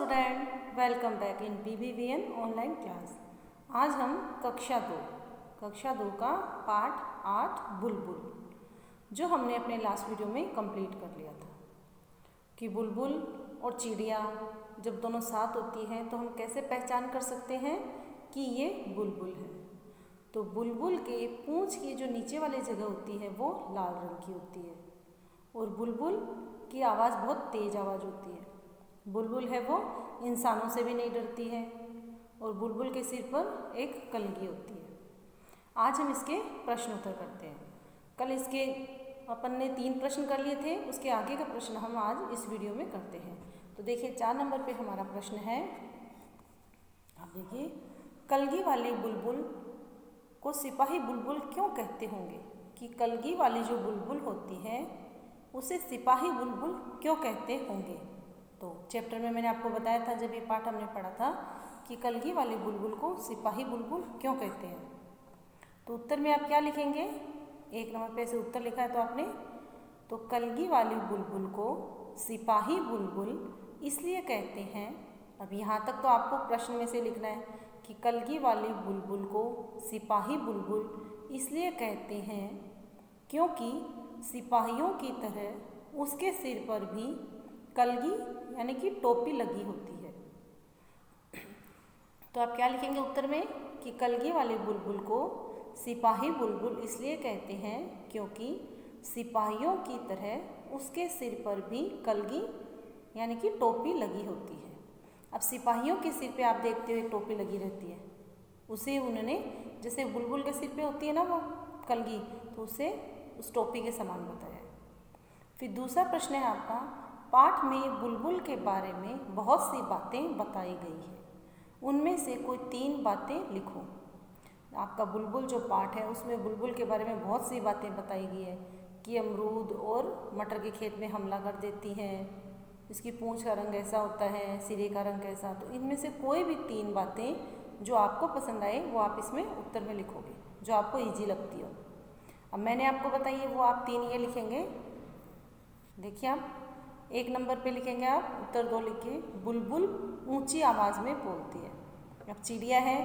Student, welcome back in BBVN online class. आज हम कक्षा दो का पाठ 8 बुलबुल, जो हमने अपने लास्ट वीडियो में कंप्लीट कर लिया था कि बुलबुल और चिड़िया जब दोनों साथ होती हैं तो हम कैसे पहचान कर सकते हैं कि ये बुलबुल है। तो बुलबुल के पूंछ की जो नीचे वाली जगह होती है वो लाल रंग की होती है और बुलबुल की आवाज़ बहुत तेज़ आवाज़ होती है। बुलबुल है वो इंसानों से भी नहीं डरती है और बुलबुल के सिर पर एक कलगी होती है। आज हम इसके प्रश्न उत्तर करते हैं। कल इसके अपन ने 3 प्रश्न कर लिए थे, उसके आगे का प्रश्न हम आज इस वीडियो में करते हैं। तो देखिए 4 नंबर पे हमारा प्रश्न है, आप देखिए, कलगी वाली बुलबुल को सिपाही बुलबुल क्यों कहते होंगे? कि कलगी वाली जो बुलबुल होती है उसे सिपाही बुलबुल क्यों कहते होंगे? तो चैप्टर में मैंने आपको बताया था, जब ये पाठ हमने पढ़ा था, कि कलगी वाली बुलबुल को सिपाही बुलबुल क्यों कहते हैं। तो उत्तर में आप क्या लिखेंगे? 1 नंबर पे से उत्तर लिखा है तो आपने, तो कलगी वाली बुलबुल को सिपाही बुलबुल इसलिए कहते हैं। अब यहाँ तक तो आपको प्रश्न में से लिखना है कि कलगी वाली बुलबुल को सिपाही बुलबुल इसलिए कहते हैं क्योंकि सिपाहियों की तरह उसके सिर पर भी कलगी यानी कि टोपी लगी होती है। तो आप क्या लिखेंगे उत्तर में? कि कलगी वाले बुलबुल को सिपाही बुलबुल इसलिए कहते हैं क्योंकि सिपाहियों की तरह उसके सिर पर भी कलगी यानी कि टोपी लगी होती है। अब सिपाहियों के सिर पे आप देखते हो एक टोपी लगी रहती है, उसे उन्होंने, जैसे बुलबुल के सिर पे होती है ना वो कलगी, तो उसे उस टोपी के समान बताया है। फिर दूसरा प्रश्न है आपका, पाठ में बुलबुल के बारे में बहुत सी बातें बताई गई है, उनमें से कोई 3 बातें लिखो। आपका बुलबुल जो पाठ है उसमें बुलबुल के बारे में बहुत सी बातें बताई गई है कि अमरूद और मटर के खेत में हमला कर देती हैं, इसकी पूंछ का रंग ऐसा होता है, सिरे का रंग कैसा। तो इनमें से कोई भी 3 बातें जो आपको पसंद आए वो आप इसमें उत्तर में लिखोगे, जो आपको ईजी लगती हो। अब मैंने आपको बताई है वो आप 3 ये लिखेंगे। देखिए आप 1 नंबर पे लिखेंगे, आप उत्तर 2 लिखिए, बुलबुल ऊंची आवाज़ में बोलती है। अब चिड़िया है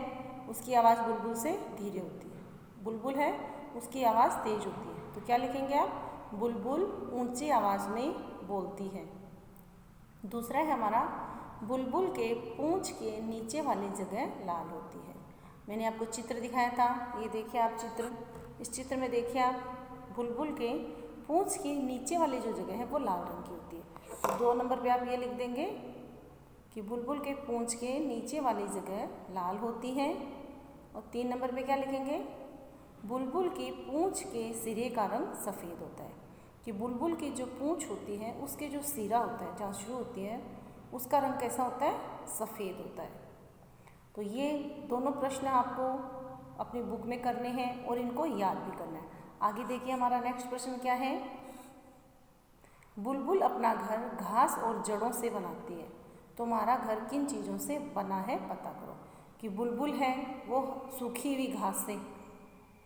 उसकी आवाज़ बुलबुल से धीरे होती है, बुलबुल है उसकी आवाज़ तेज होती है। तो क्या लिखेंगे आप? बुलबुल ऊंची आवाज़ में बोलती है। दूसरा है हमारा, बुलबुल के पूंछ के नीचे वाली जगह लाल होती है। मैंने आपको चित्र दिखाया था, ये देखिए आप चित्र, इस चित्र में देखिए आप, बुलबुल के पूंछ की नीचे वाली जो जगह है वो लाल रंग की होती है। तो 2 नंबर पे आप ये लिख देंगे कि बुलबुल के पूंछ के नीचे वाली जगह लाल होती है। और 3 नंबर पे क्या लिखेंगे? बुलबुल की पूंछ के सिरे का रंग सफ़ेद होता है। कि बुलबुल की जो पूंछ होती है उसके जो सिरा होता है, जहाँ शुरू होती है, उसका रंग कैसा होता है? सफ़ेद होता है। तो ये दोनों प्रश्न आपको अपनी बुक में करने हैं और इनको याद भी करना है। आगे देखिए हमारा नेक्स्ट प्रश्न क्या है, बुलबुल अपना घर घास और जड़ों से बनाती है, तुम्हारा घर किन चीज़ों से बना है पता करो। कि बुलबुल है वो सूखी हुई घास से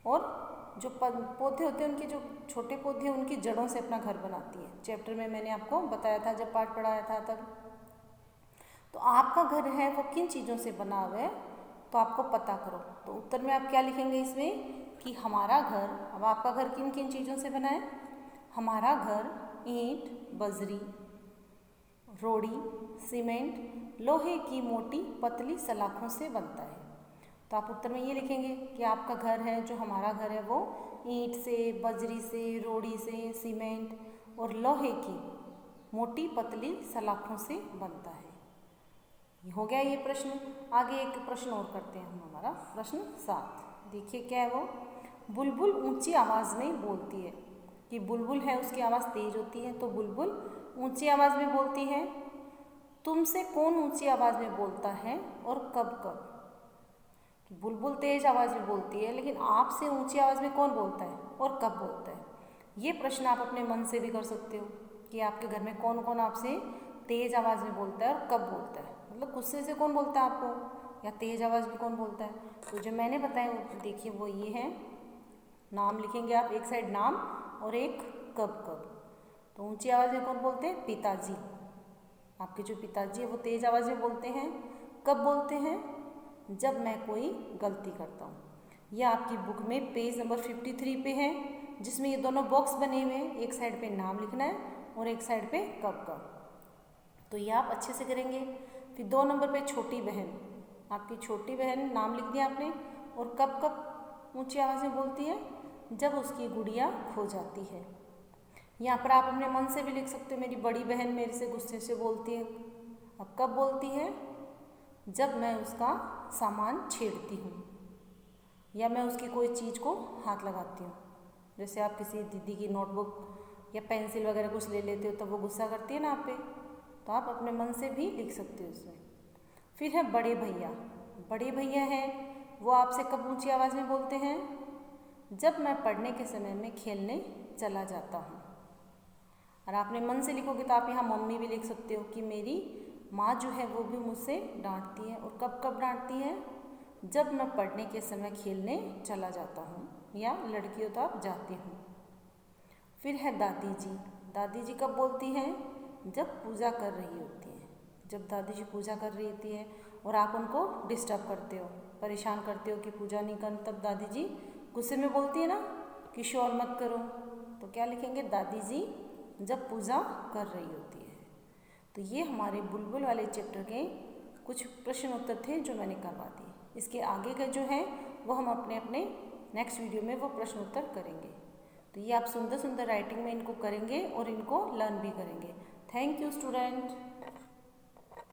और जो पौधे होते हैं, उनके जो छोटे पौधे हैं उनकी जड़ों से अपना घर बनाती है। चैप्टर में मैंने आपको बताया था जब पाठ पढ़ाया था तब। तो आपका घर है वो किन चीज़ों से बना हुआ है तो आपको पता करो। तो उत्तर में आप क्या लिखेंगे इसमें? कि हमारा घर, अब आपका घर किन किन चीज़ों से बना है? हमारा घर ईंट, बजरी, रोड़ी, सीमेंट, लोहे की मोटी पतली सलाखों से बनता है। तो आप उत्तर में ये लिखेंगे कि आपका घर है, जो हमारा घर है वो ईंट से, बजरी से, रोड़ी से, सीमेंट और लोहे की मोटी पतली सलाखों से बनता है। ये हो गया ये प्रश्न। आगे एक प्रश्न और करते हैं हम, हमारा प्रश्न 7। देखिए क्या है वो, बुलबुल ऊंची आवाज़ में बोलती है। कि बुलबुल है उसकी आवाज़ तेज होती है, तो बुलबुल ऊंची आवाज़ में बोलती है। तुमसे कौन ऊंची आवाज़ में बोलता है और कब कब? कि बुलबुल तेज आवाज़ में बोलती है, लेकिन आपसे ऊंची आवाज़ में कौन बोलता है और कब बोलता है? ये प्रश्न आप अपने मन से भी कर सकते हो कि आपके घर में कौन कौन आपसे तेज आवाज़ में बोलता है और कब बोलता है। मतलब गुस्से से कौन बोलता है आपको, या तेज आवाज़ में कौन बोलता है। तो जो मैंने बताया वो देखिए वो ये है, नाम लिखेंगे आप, एक साइड नाम और एक कब कब। तो ऊंची आवाज़ में कौन बोलते हैं? पिताजी। आपके जो पिताजी है वो तेज़ आवाज़ में बोलते हैं। कब बोलते हैं? जब मैं कोई गलती करता हूँ। यह आपकी बुक में पेज नंबर 53 पे है, जिसमें ये दोनों बॉक्स बने हुए हैं। एक साइड पे नाम लिखना है और एक साइड पे कब कब। तो ये आप अच्छे से करेंगे। फिर 2 नंबर पे छोटी बहन, आपकी छोटी बहन नाम लिख दिया आपने, और कब कब ऊंची आवाज़ में बोलती है? जब उसकी गुड़िया खो जाती है। यहाँ पर आप अपने मन से भी लिख सकते हो, मेरी बड़ी बहन मेरे से गुस्से से बोलती है। अब कब बोलती है? जब मैं उसका सामान छेड़ती हूँ या मैं उसकी कोई चीज़ को हाथ लगाती हूँ। जैसे आप किसी दीदी की नोटबुक या पेंसिल वगैरह कुछ ले लेते हो तो वो गुस्सा करती है ना आप पे, तो आप अपने मन से भी लिख सकते हो उसमें। फिर है बड़े भैया। बड़े भैया हैं, वो आपसे कब ऊंची आवाज़ में बोलते हैं? जब मैं पढ़ने के समय में खेलने चला जाता हूँ। और आपने मन से लिखोगे तो आप यहाँ मम्मी भी लिख सकते हो कि मेरी माँ जो है वो भी मुझसे डांटती है। और कब कब डांटती है? जब मैं पढ़ने के समय खेलने चला जाता हूँ, या लड़की हो तो आप जाती हूँ। फिर है दादी जी। दादी जी कब बोलती हैं? जब पूजा कर रही होती है। जब दादी जी पूजा कर रही होती है और आप उनको डिस्टर्ब करते हो, परेशान करते हो कि पूजा नहीं कर, तब दादी जी गुस्से में बोलती है ना कि शोर मत करो, तो क्या लिखेंगे? दादी जी जब पूजा कर रही होती है। तो ये हमारे बुलबुल वाले चैप्टर के कुछ प्रश्न उत्तर थे जो मैंने करवा दिए। इसके आगे का जो है वो हम अपने अपने नेक्स्ट वीडियो में वो प्रश्न उत्तर करेंगे। तो ये आप सुंदर सुंदर राइटिंग में इनको करेंगे और इनको लर्न भी करेंगे। Thank you student.